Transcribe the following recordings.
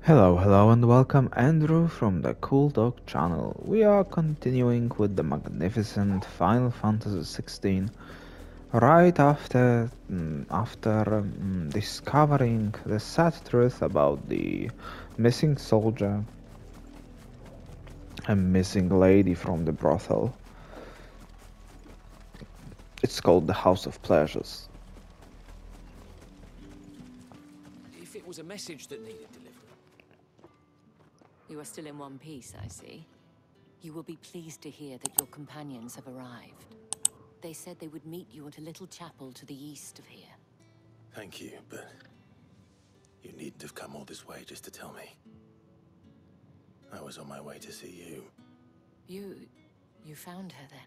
Hello and welcome Andrew from the Cool Dog channel. We are continuing with the magnificent Final Fantasy XVI right after discovering the sad truth about the missing soldier and missing lady from the brothel. It's called the House of Pleasures. If it was a message that needed delivering. You are still in one piece, I see. You will be pleased to hear that your companions have arrived. They said they would meet you at a little chapel to the east of here. Thank you, but you needn't have come all this way just to tell me. I was on my way to see you. You found her then?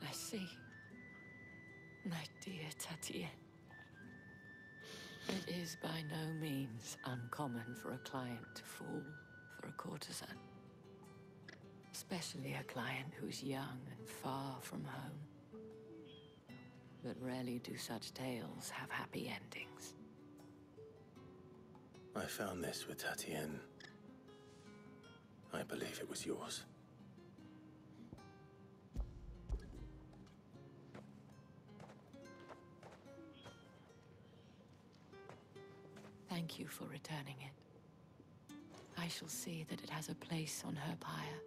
I see. My dear Tatienne. It is by no means uncommon for a client to fall for a courtesan. Especially a client who's young and far from home. But rarely do such tales have happy endings. I found this with Tatienne. I believe it was yours. Thank you for returning it. I shall see that it has a place on her pyre.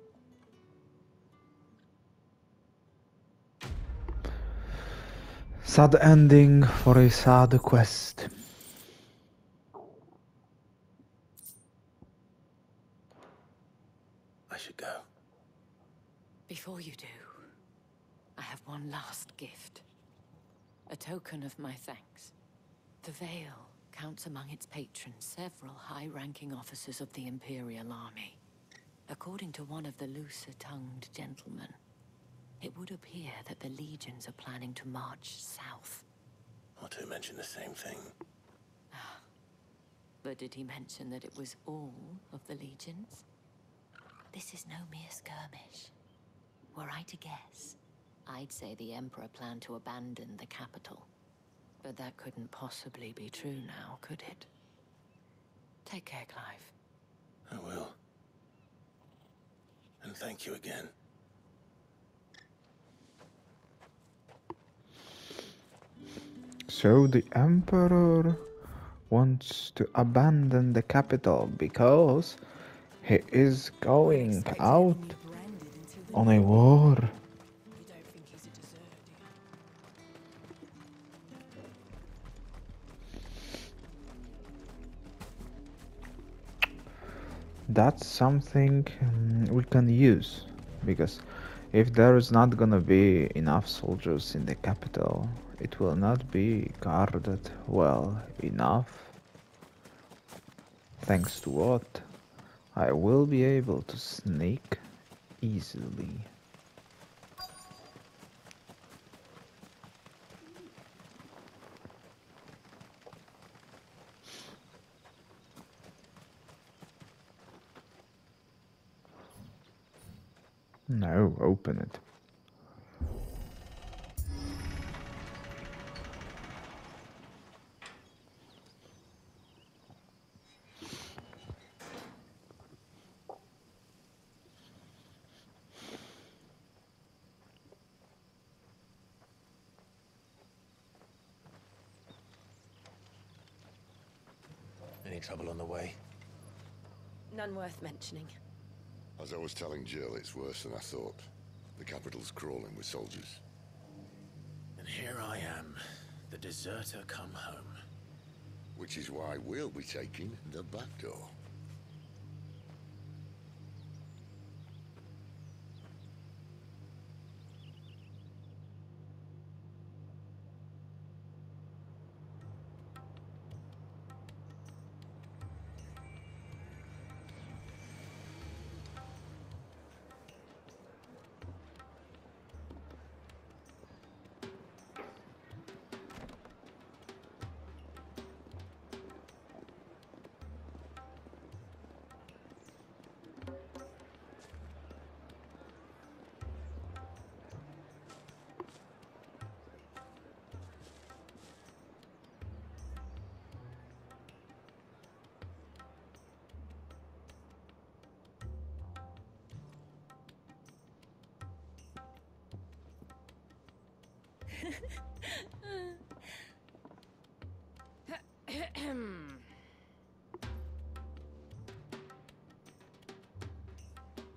Sad ending for a sad quest. I should go. Before you do, I have one last gift. A token of my thanks. The Veil counts among its patrons several high-ranking officers of the Imperial Army. According to one of the looser-tongued gentlemen, it would appear that the legions are planning to march south. Not to mention the same thing. But did he mention that it was all of the legions? This is no mere skirmish. Were I to guess, I'd say the Emperor planned to abandon the capital. But that couldn't possibly be true now, could it? Take care, Clive. I will. And thank you again. So the Emperor wants to abandon the capital because he is going out on a war. That's something we can use, because if there is not gonna be enough soldiers in the capital, it will not be guarded well enough. Thanks to what? I will be able to sneak easily. No, open it. Any trouble on the way? None worth mentioning. As I was telling Jill, it's worse than I thought. The capital's crawling with soldiers. And here I am, the deserter come home. Which is why we'll be taking the back door.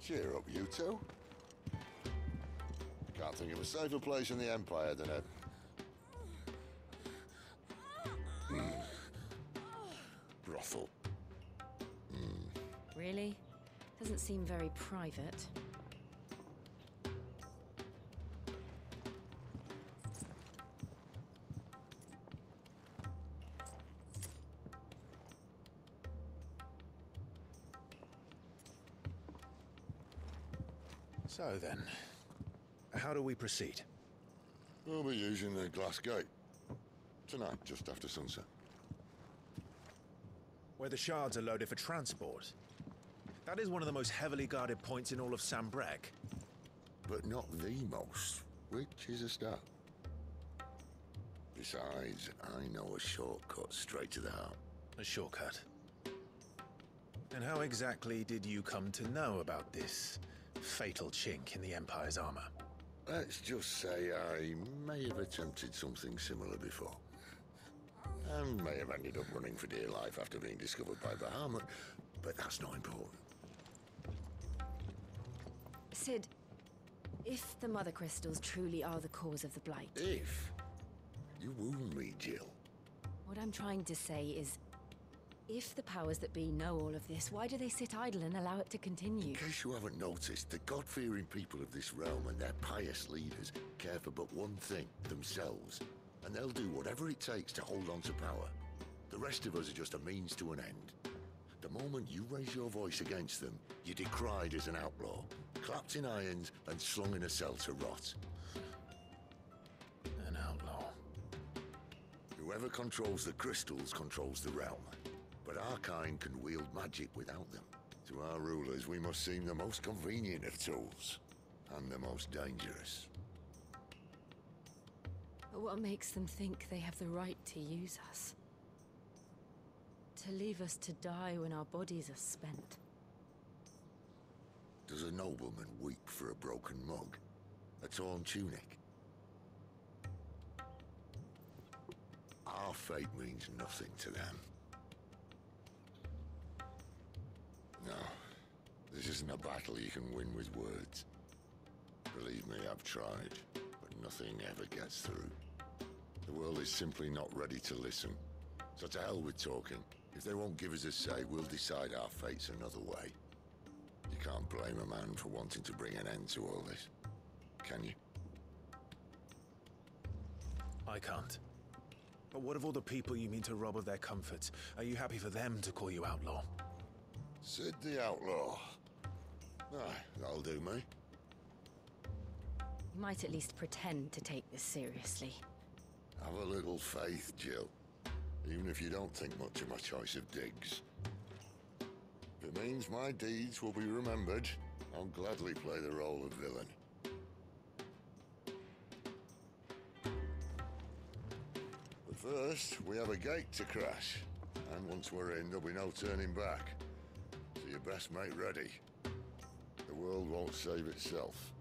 Cheer up, you two. Can't think of a safer place in the Empire than a... brothel. Really? Doesn't seem very private. So then, how do we proceed? We'll be using the glass gate. Tonight, just after sunset. Where the shards are loaded for transport. That is one of the most heavily guarded points in all of Sambrek. But not the most, which is a start. Besides, I know a shortcut straight to the heart. A shortcut. And how exactly did you come to know about this fatal chink in the Empire's armor? Let's just say I may have attempted something similar before. And may have ended up running for dear life after being discovered by Bahamut, but that's not important. Sid, if the Mother Crystals truly are the cause of the Blight... If? You wound me, Jill. What I'm trying to say is, if the powers that be know all of this, why do they sit idle and allow it to continue? In case you haven't noticed, the God-fearing people of this realm and their pious leaders care for but one thing, themselves. And they'll do whatever it takes to hold on to power. The rest of us are just a means to an end. The moment you raise your voice against them, you're decried as an outlaw, clapped in irons and slung in a cell to rot. An outlaw. Whoever controls the crystals controls the realm. But our kind can wield magic without them. To our rulers, we must seem the most convenient of tools. And the most dangerous. But what makes them think they have the right to use us? To leave us to die when our bodies are spent? Does a nobleman weep for a broken mug? A torn tunic? Our fate means nothing to them. No, this isn't a battle you can win with words. Believe me, I've tried, but nothing ever gets through. The world is simply not ready to listen. So to hell with talking. If they won't give us a say, we'll decide our fates another way. You can't blame a man for wanting to bring an end to all this, can you? I can't. But what of all the people you mean to rob of their comforts? Are you happy for them to call you outlaw? Sid the Outlaw. Aye, that'll do me. You might at least pretend to take this seriously. Have a little faith, Jill. Even if you don't think much of my choice of digs. If it means my deeds will be remembered, I'll gladly play the role of villain. But first, we have a gate to crash. And once we're in, there'll be no turning back. So you best make ready. The world won't save itself.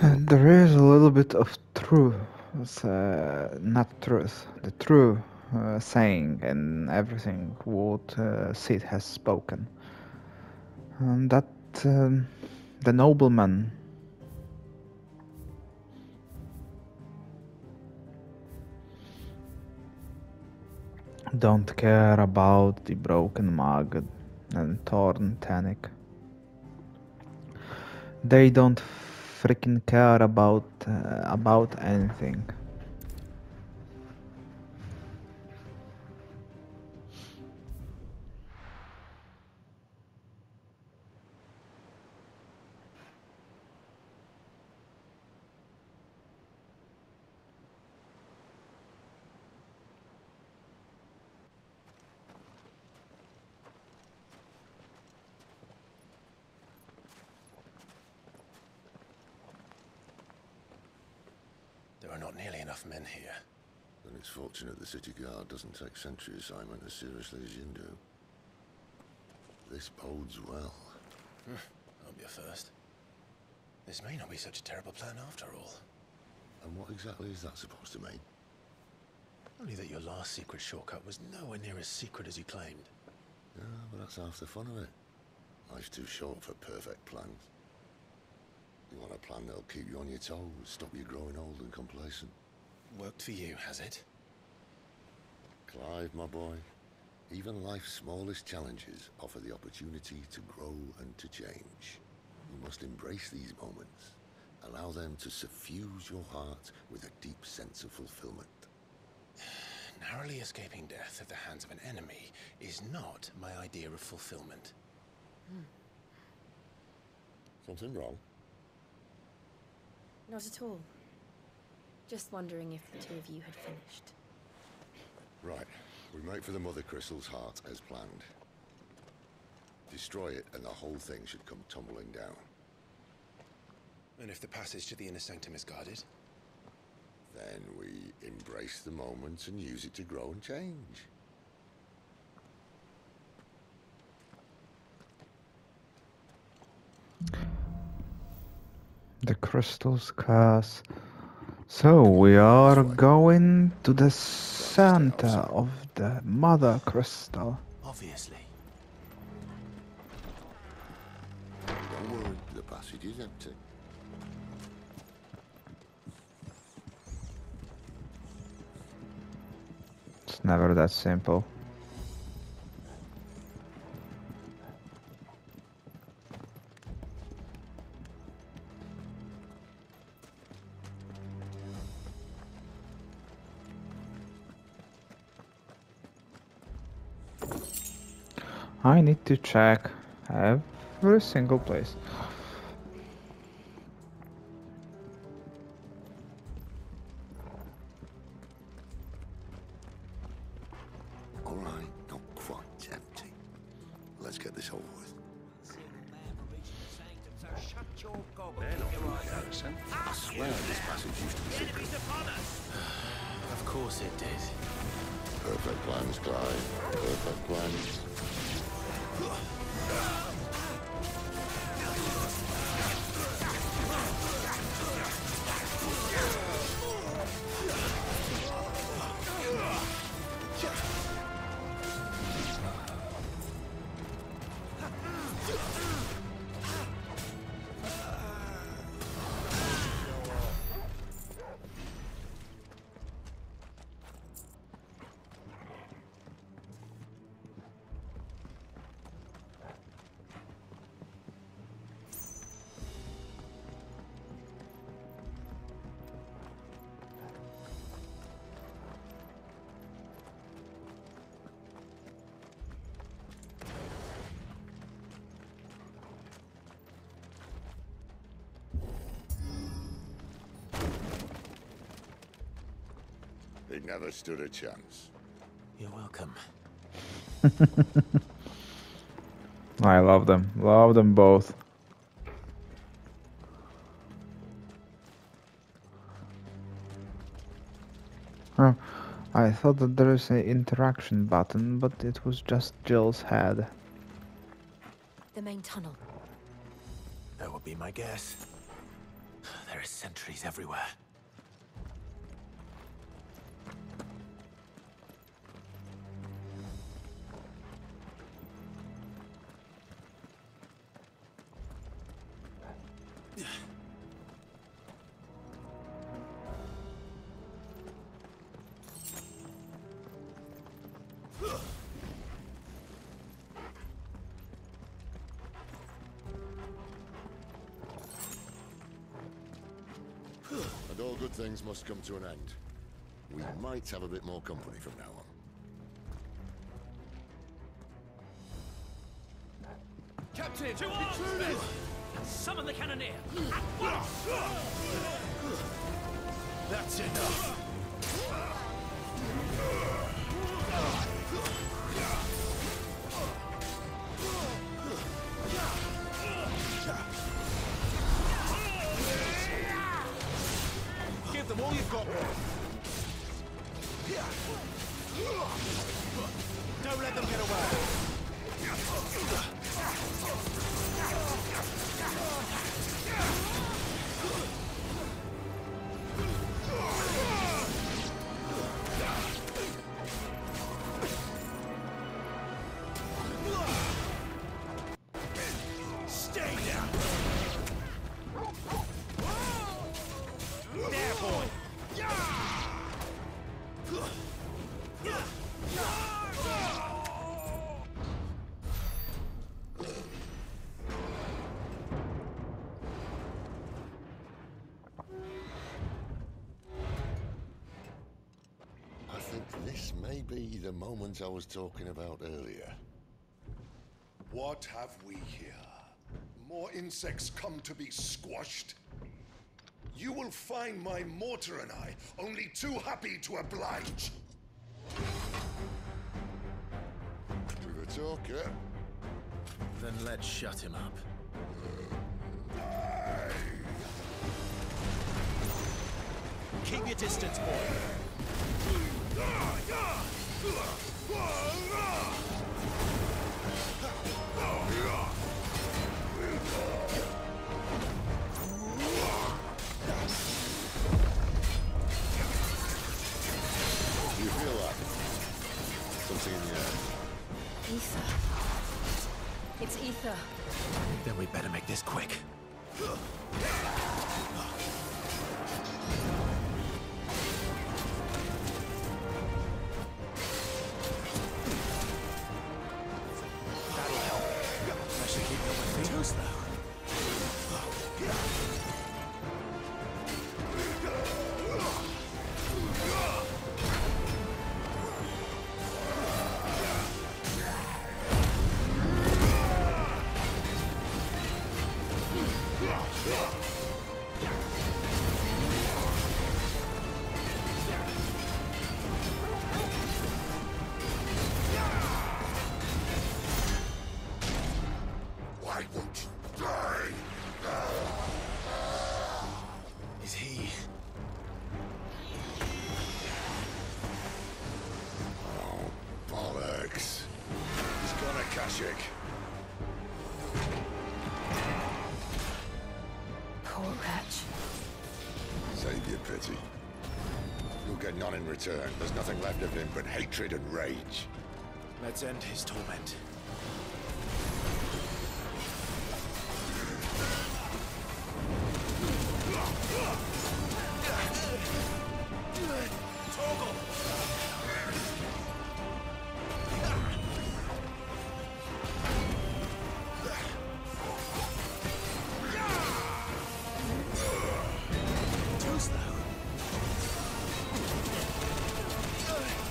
There is a little bit of truth, not truth, the true saying in everything what Sid has spoken. That the nobleman don't care about the broken mug and torn tunic. They don't freaking care about anything. There are not nearly enough men here. Then it's fortunate the city guard doesn't take sentry assignment as seriously as you do. This bodes well. A won't be a first. This may not be such a terrible plan after all. And what exactly is that supposed to mean? Only that your last secret shortcut was nowhere near as secret as you claimed. Yeah, but that's half the fun of it. Life's too short for perfect plans. You want a plan that'll keep you on your toes, stop you growing old and complacent. Worked for you, has it? Clive, my boy, even life's smallest challenges offer the opportunity to grow and to change. You must embrace these moments. Allow them to suffuse your heart with a deep sense of fulfillment. Narrowly escaping death at the hands of an enemy is not my idea of fulfillment. Something wrong? Not at all. Just wondering if the two of you had finished. Right. We make for the Mother Crystal's heart as planned. Destroy it and the whole thing should come tumbling down. And if the passage to the inner sanctum is guarded? Then we embrace the moment and use it to grow and change. The crystal's curse. So we are going to the center of the Mother Crystal. Obviously. Don't worry, the passage is empty. It's never that simple. I need to check every single place. All right, not quite empty. Let's get this over with. I swear this passage used to be secret. Of course it did. Perfect plans, Clive. Perfect plans. He never stood a chance. You're welcome. I love them. Love them both. Oh, I thought that there is an interaction button, but it was just Jill's head. The main tunnel. That would be my guess. There are sentries everywhere. And all good things must come to an end. We might have a bit more company from now on. Captain! To arms! Summon the cannoneer! That's enough. Give them all you've got! Don't let them get away. Stay down. There, boy. I think this may be the moment I was talking about earlier. What have we here? More insects come to be squashed? You will find my mortar and I only too happy to oblige. With a talker. Then let's shut him up. Keep your distance, boy. Do you feel that? Something in the air. Ether. It's ether. Then we better make this quick. That'll help. I should keep me on my feet. Too slow. Why won't you die? Is he? Oh, bollocks. He's gone Akashic. Poor wretch. Save your pity. You'll get none in return. There's nothing left of him but hatred and rage. Let's end his torment. Too slow.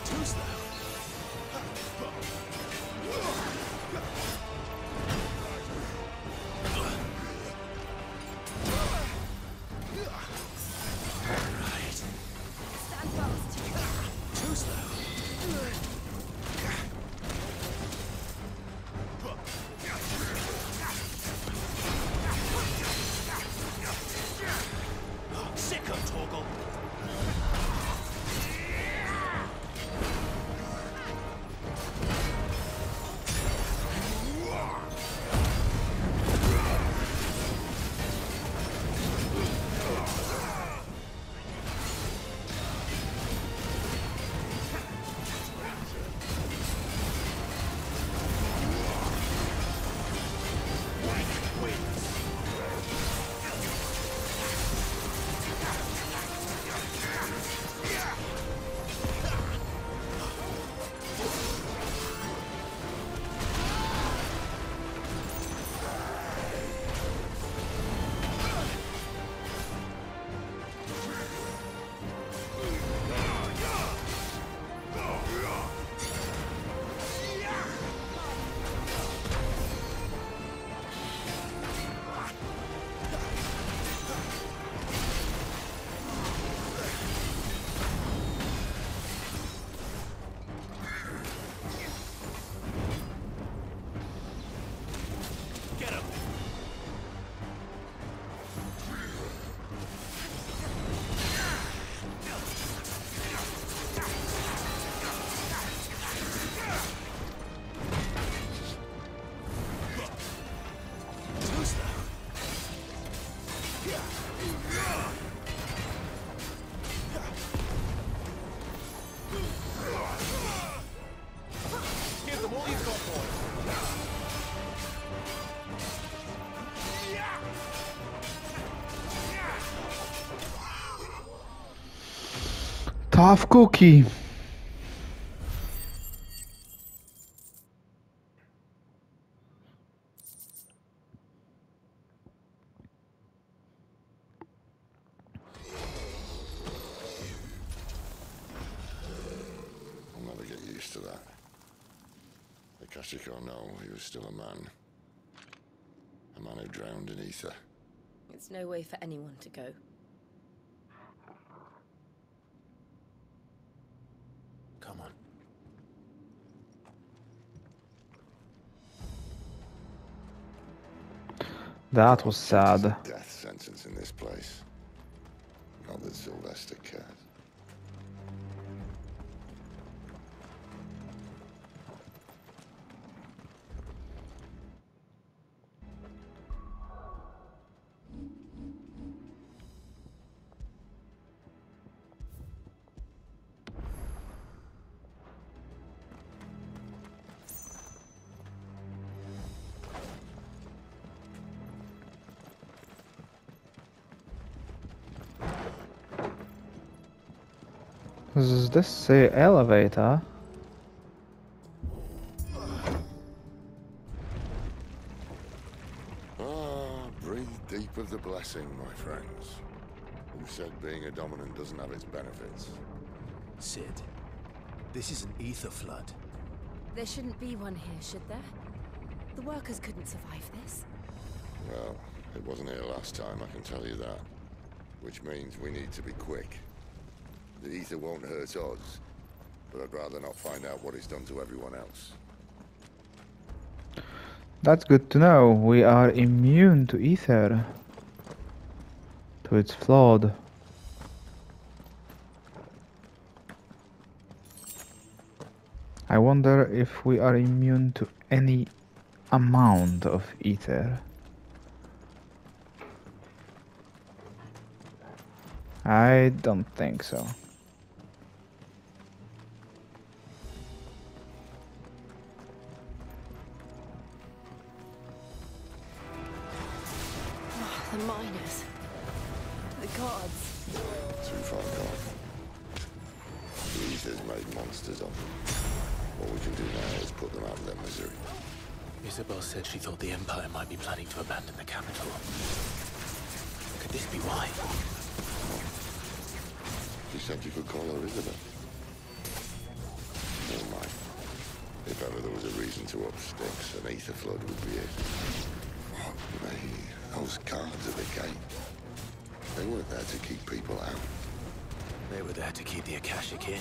Too slow. Stand fast. Too slow. Sick of Torgal. Tough cookie. I'll never get used to that. Akashic or no, he was still a man. A man who drowned in ether. It's no way for anyone to go. Come on. That was There's sad. a death sentence in this place. Not that Sylvester cares. Does this say elevator? Breathe deep of the blessing, my friends. Who said being a dominant doesn't have its benefits? Sid, this is an ether flood. There shouldn't be one here, should there? The workers couldn't survive this. Well, it wasn't here last time, I can tell you that. Which means we need to be quick. The ether won't hurt us, but I'd rather not find out what it's done to everyone else. That's good to know. We are immune to ether. To its flood. I wonder if we are immune to any amount of ether. I don't think so. The miners. The gods. Too far gone. The ether's made monsters of them. What we can do now is put them out of their misery. Isabel said she thought the Empire might be planning to abandon the capital. Could this be why? She said you could call her Isabel. Never mind. If ever there was a reason to up sticks, an ether flood would be it. Fuck me. Those guards at the gate. They weren't there to keep people out. They were there to keep the Akashic in.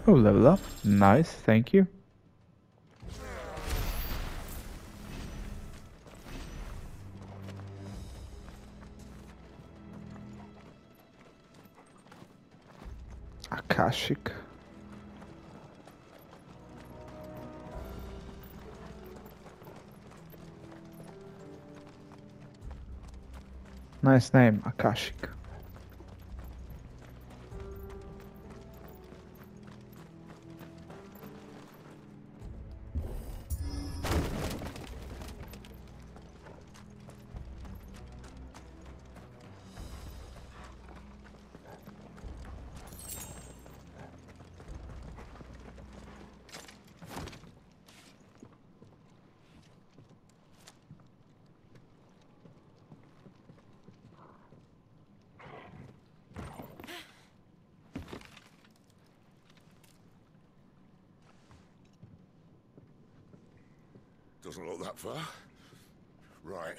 Oh, level up. Nice, thank you. Akashic. Nice name, Akashic. Doesn't look that far. Right.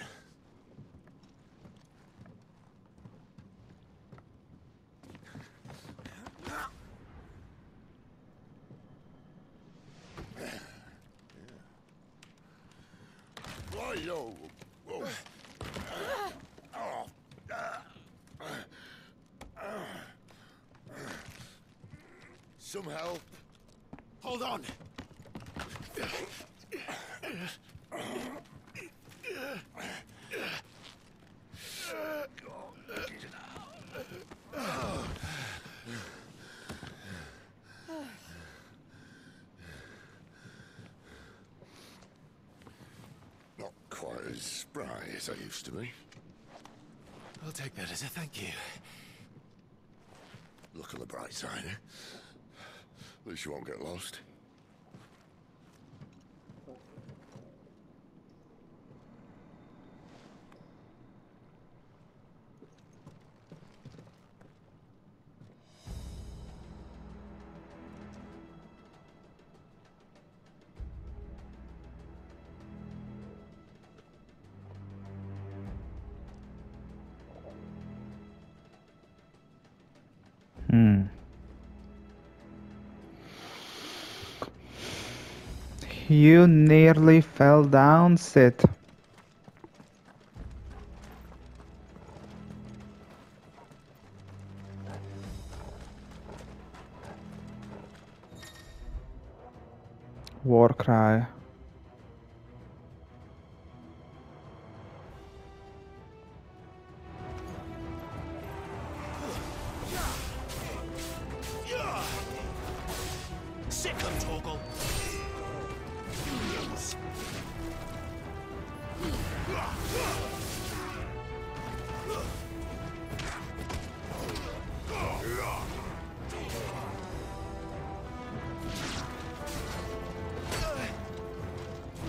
Yo. Whoa. Some help. Hold on! Not quite as spry as I used to be. I'll take that as a thank you. Look on the bright side, eh? At least you won't get lost. You nearly fell down, Sid. War cry. Sick of Torgal.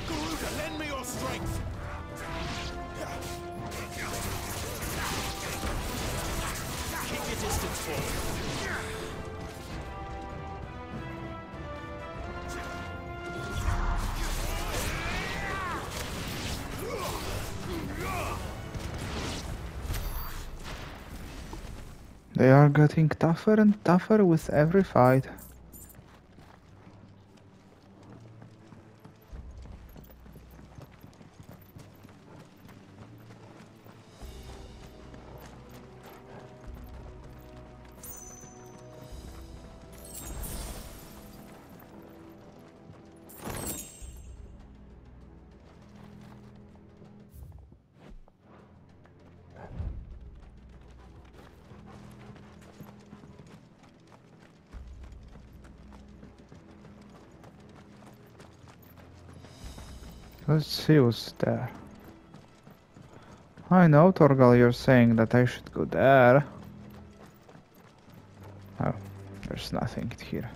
Garuda, lend me your strength. Keep your distance for me. They are getting tougher and tougher with every fight. Let's see what's there. I know, Torgal, you're saying that I should go there. Oh, there's nothing here.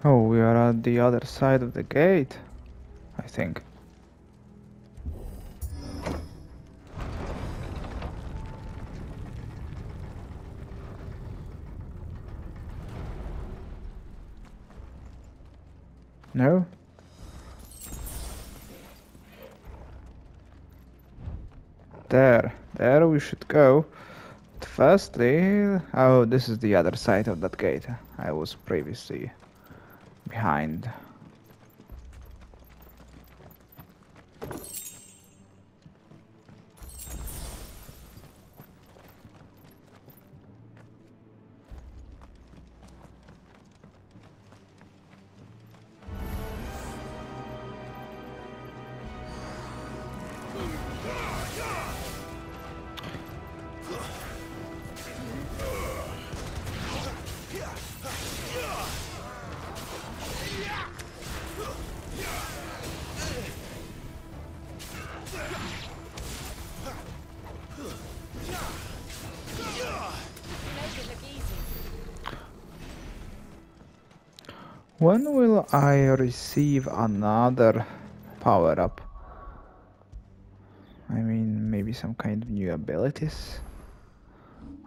Oh, we are at the other side of the gate, I think. No? There we should go. But firstly, oh, this is the other side of that gate. I was previously behind. When will I receive another power-up? I mean, maybe some kind of new abilities?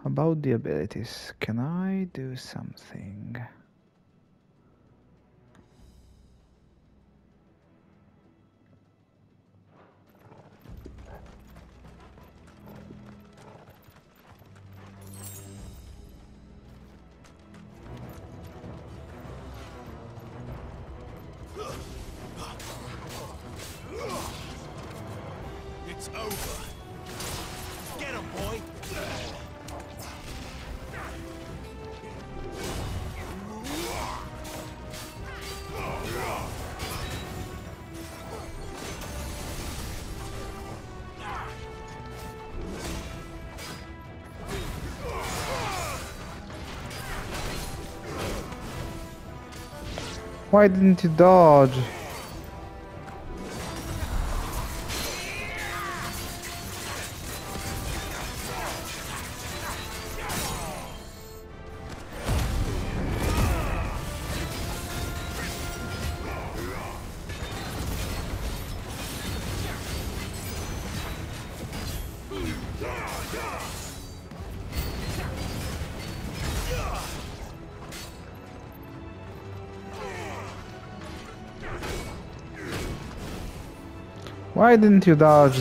About the abilities, can I do something? Why didn't you dodge? Why didn't you dodge?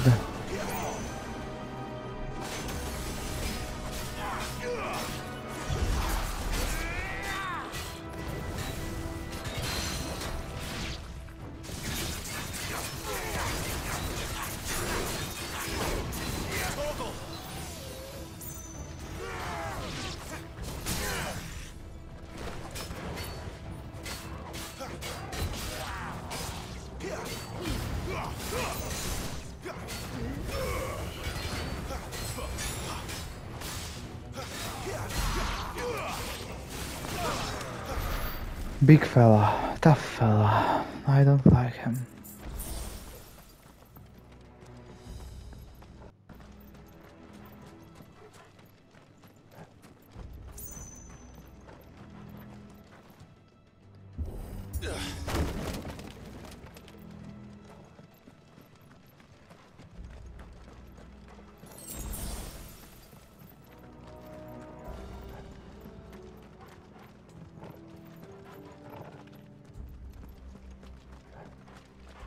Big fella, tough fella. I don't like him.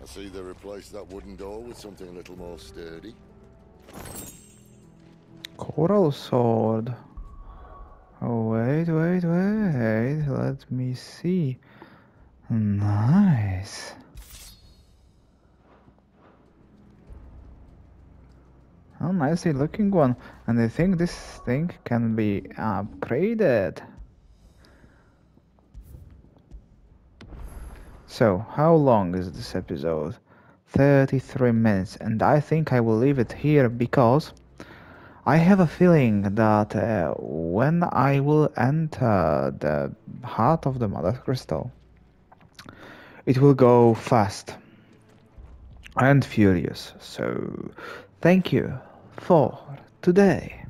I see they replaced that wooden door with something a little more sturdy. Coral sword. Oh, wait. Let me see. Nice. A nicely looking one. And I think this thing can be upgraded. So, how long is this episode? 33 minutes, and I think I will leave it here because I have a feeling that when I will enter the heart of the Mother Crystal, it will go fast and furious. So, thank you for today.